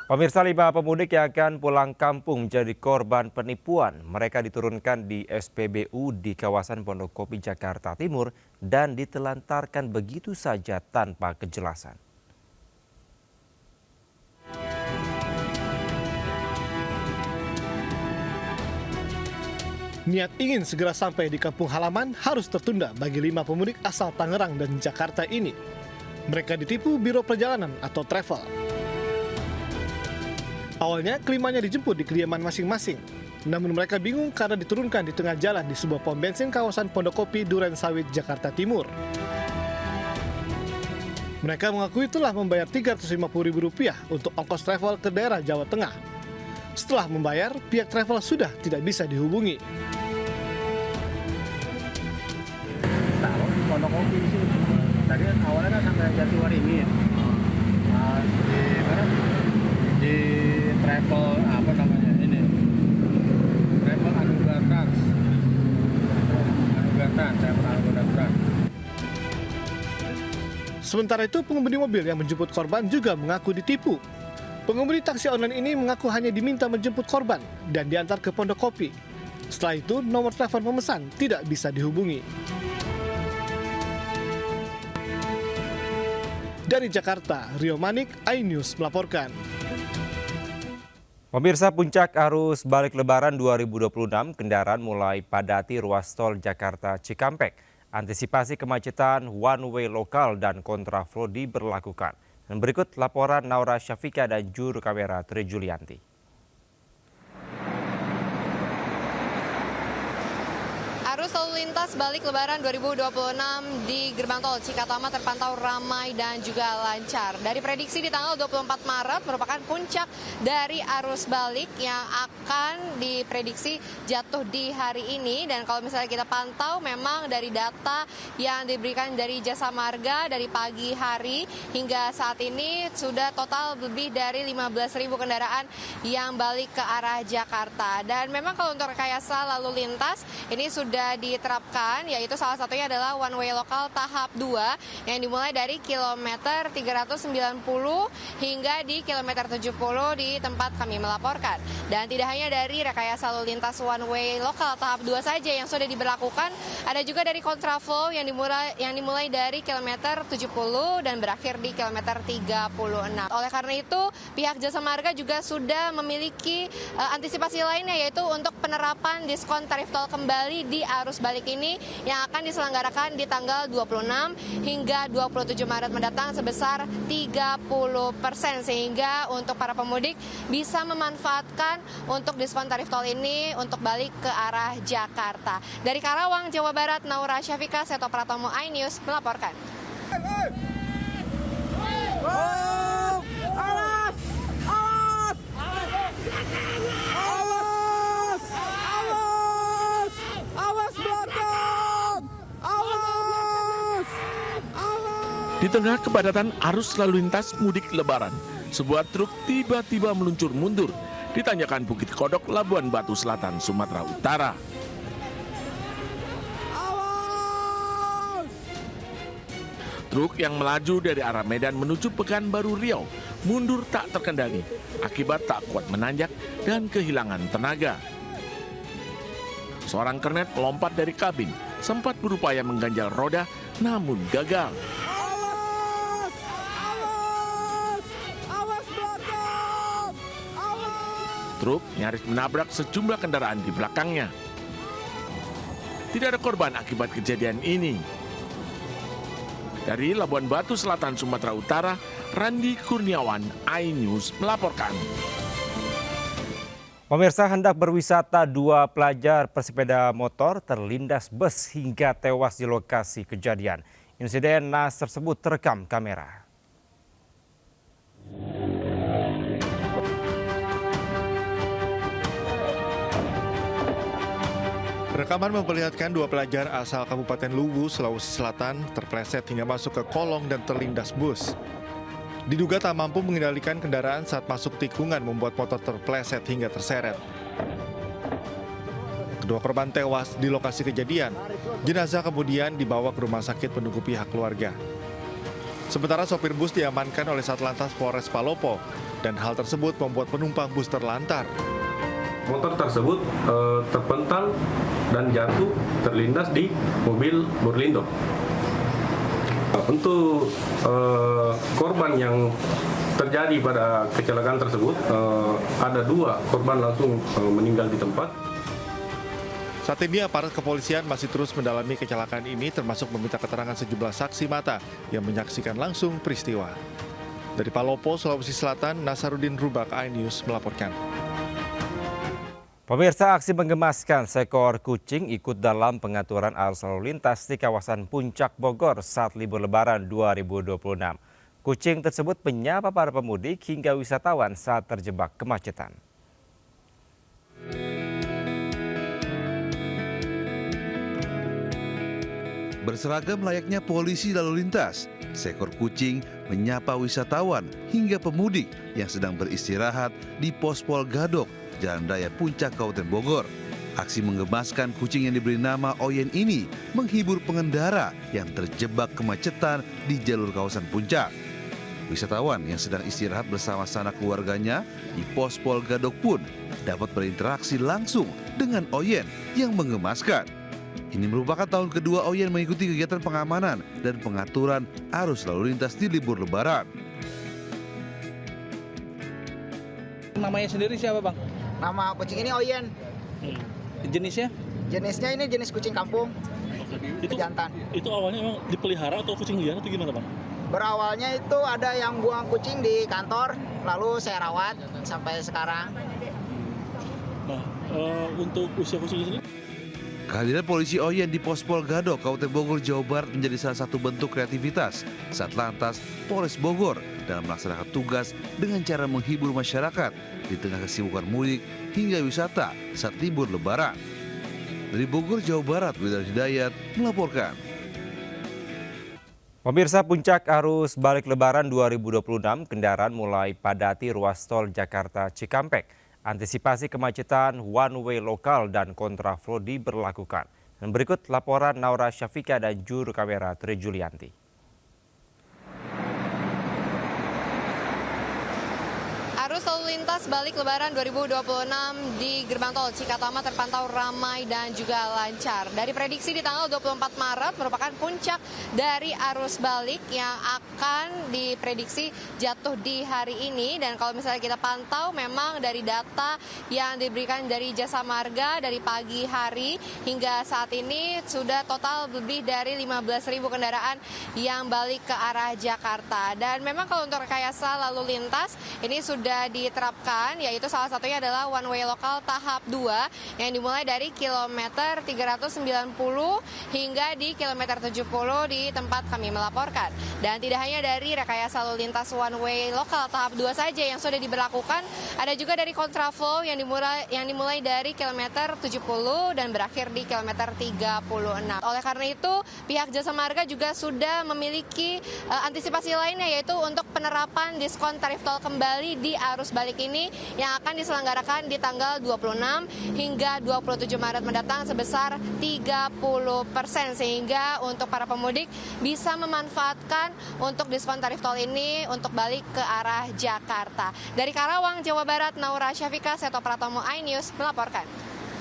Pemirsa, 5 pemudik yang akan pulang kampung jadi korban penipuan. Mereka diturunkan di SPBU di kawasan Pondokopi, Jakarta Timur dan ditelantarkan begitu saja tanpa kejelasan. Niat ingin segera sampai di kampung halaman harus tertunda bagi 5 pemudik asal Tangerang dan Jakarta ini. Mereka ditipu Biro Perjalanan atau travel. Awalnya kelimanya dijemput di kediaman masing-masing. Namun mereka bingung karena diturunkan di tengah jalan di sebuah pom bensin kawasan Pondokopi, Durensawit, Jakarta Timur. Mereka mengakui telah membayar Rp350.000 untuk ongkos travel ke daerah Jawa Tengah. Setelah membayar, pihak travel sudah tidak bisa dihubungi. Tahu di Pondokopi sih. Tadi awalnya kan sampai Jatiwaringin. Di travel apa namanya ini? Travel Anugerah Trans. Travel Anugerah Trans. Sementara itu, pengemudi mobil yang menjemput korban juga mengaku ditipu. Pengemudi taksi online ini mengaku hanya diminta menjemput korban dan diantar ke Pondokopi. Setelah itu, nomor telepon pemesan tidak bisa dihubungi. Dari Jakarta, Rio Manik, iNews melaporkan. Pemirsa, puncak arus balik Lebaran 2026, kendaraan mulai padati ruas tol Jakarta Cikampek. Antisipasi kemacetan one way lokal dan kontraflow diberlakukan. Dan berikut laporan Naura Syafika dan juru kamera Tri Julianti. Arus lalu lintas balik Lebaran 2026 di gerbang tol Cikatama terpantau ramai dan juga lancar. Dari prediksi di tanggal 24 Maret merupakan puncak dari arus balik yang akan diprediksi jatuh di hari ini. Dan kalau misalnya kita pantau, memang dari data yang diberikan dari Jasa Marga dari pagi hari hingga saat ini sudah total lebih dari 15.000 kendaraan yang balik ke arah Jakarta. Dan memang kalau untuk rekayasa lalu lintas ini sudah diterapkan, yaitu salah satunya adalah one way lokal tahap 2 yang dimulai dari kilometer 390 hingga di kilometer 70 di tempat kami melaporkan. Dan tidak hanya dari rekayasa lalu lintas one way lokal tahap 2 saja yang sudah diberlakukan, ada juga dari kontraflow yang dimulai dari kilometer 70 dan berakhir di kilometer 36. Oleh karena itu, pihak Jasa Marga juga sudah memiliki antisipasi lainnya, yaitu untuk penerapan diskon tarif tol kembali di arus balik ini yang akan diselenggarakan di tanggal 26 hingga 27 Maret mendatang sebesar 30%, sehingga untuk para pemudik bisa memanfaatkan untuk diskon tarif tol ini untuk balik ke arah Jakarta. Dari Karawang, Jawa Barat, Naura Syafika, Seto Pratomo, iNews melaporkan. Di tengah kepadatan arus lalu lintas mudik Lebaran, sebuah truk tiba-tiba meluncur mundur di tanjakan Bukit Kodok, Labuan Batu Selatan, Sumatera Utara. Truk yang melaju dari arah Medan menuju Pekanbaru Riau mundur tak terkendali akibat tak kuat menanjak dan kehilangan tenaga. Seorang kernet melompat dari kabin, sempat berupaya mengganjal roda namun gagal. Truk nyaris menabrak sejumlah kendaraan di belakangnya. Tidak ada korban akibat kejadian ini. Dari Labuan Batu Selatan, Sumatera Utara, Randi Kurniawan, iNews melaporkan. Pemirsa, hendak berwisata, 2 pelajar pesepeda motor terlindas bus hingga tewas di lokasi kejadian. Insiden naas tersebut terekam kamera. Rekaman memperlihatkan 2 pelajar asal Kabupaten Luwu, Sulawesi Selatan terpleset hingga masuk ke kolong dan terlindas bus. Diduga tak mampu mengendalikan kendaraan saat masuk tikungan membuat motor terpleset hingga terseret. Kedua korban tewas di lokasi kejadian. Jenazah kemudian dibawa ke rumah sakit menunggu pihak keluarga. Sementara sopir bus diamankan oleh Satlantas Polres Palopo dan hal tersebut membuat penumpang bus terlantar. Motor tersebut terpental dan jatuh terlindas di mobil Burlindo. Untuk korban yang terjadi pada kecelakaan tersebut, ada 2 korban langsung meninggal di tempat. Saat ini aparat kepolisian masih terus mendalami kecelakaan ini termasuk meminta keterangan sejumlah saksi mata yang menyaksikan langsung peristiwa. Dari Palopo, Sulawesi Selatan, Nasaruddin Rubak, iNews melaporkan. Pemirsa, aksi menggemaskan seekor kucing ikut dalam pengaturan arus lalu lintas di kawasan Puncak Bogor saat libur Lebaran 2026. Kucing tersebut menyapa para pemudik hingga wisatawan saat terjebak kemacetan. Berseragam layaknya polisi lalu lintas, seekor kucing menyapa wisatawan hingga pemudik yang sedang beristirahat di pos Pol Gadok, Jalan Raya Puncak, Kabupaten Bogor. Aksi menggemaskan kucing yang diberi nama Oyen ini menghibur pengendara yang terjebak kemacetan di jalur kawasan Puncak. Wisatawan yang sedang istirahat bersama sanak keluarganya di pos Pol Gadok pun dapat berinteraksi langsung dengan Oyen yang menggemaskan. Ini merupakan tahun kedua Oyen mengikuti kegiatan pengamanan dan pengaturan arus lalu lintas di libur Lebaran. Namanya sendiri siapa, Bang? Nama kucing ini Oyen. Jenisnya? Jenisnya ini jenis kucing kampung. Itu Jantan. Itu awalnya memang dipelihara atau kucing liar atau gimana, Bang? Berawalnya itu ada yang buang kucing di kantor, lalu saya rawat sampai sekarang. Nah, untuk usia kucing ini? Kehadiran polisi Oyen di pos Pol Gadok, Kabupaten Bogor, Jawa Barat menjadi salah satu bentuk kreativitas Satlantas Polres Bogor dalam melaksanakan tugas dengan cara menghibur masyarakat di tengah kesibukan mudik hingga wisata saat libur Lebaran. Dari Bogor, Jawa Barat, Widar Hidayat melaporkan. Pemirsa, puncak arus balik Lebaran 2026 kendaraan mulai padati ruas tol Jakarta Cikampek. Antisipasi kemacetan one way lokal dan kontraflow diberlakukan. Dan berikut laporan Naura Syafika dan juru kamera Tri Julianti. Arus lalu lintas balik Lebaran 2026 di gerbang tol Cikatama terpantau ramai dan juga lancar. Dari prediksi di tanggal 24 Maret merupakan puncak dari arus balik yang akan diprediksi jatuh di hari ini. Dan kalau misalnya kita pantau memang dari data yang diberikan dari Jasa Marga dari pagi hari hingga saat ini sudah total lebih dari 15.000 kendaraan yang balik ke arah Jakarta. Dan memang kalau untuk rekayasa lalu lintas ini sudah diterapkan, yaitu salah satunya adalah one way lokal tahap 2 yang dimulai dari kilometer 390 hingga di kilometer 70 di tempat kami melaporkan. Dan tidak hanya dari rekayasa lalu lintas one way lokal tahap 2 saja yang sudah diberlakukan, ada juga dari kontraflow yang dimulai dari kilometer 70 dan berakhir di kilometer 36. Oleh karena itu, pihak Jasa Marga juga sudah memiliki antisipasi lainnya, yaitu untuk penerapan diskon tarif tol kembali di arus balik ini yang akan diselenggarakan di tanggal 26 hingga 27 Maret mendatang sebesar 30%, sehingga untuk para pemudik bisa memanfaatkan untuk diskon tarif tol ini untuk balik ke arah Jakarta. Dari Karawang, Jawa Barat, Naura Syafika, Seto Pratomo, iNews melaporkan.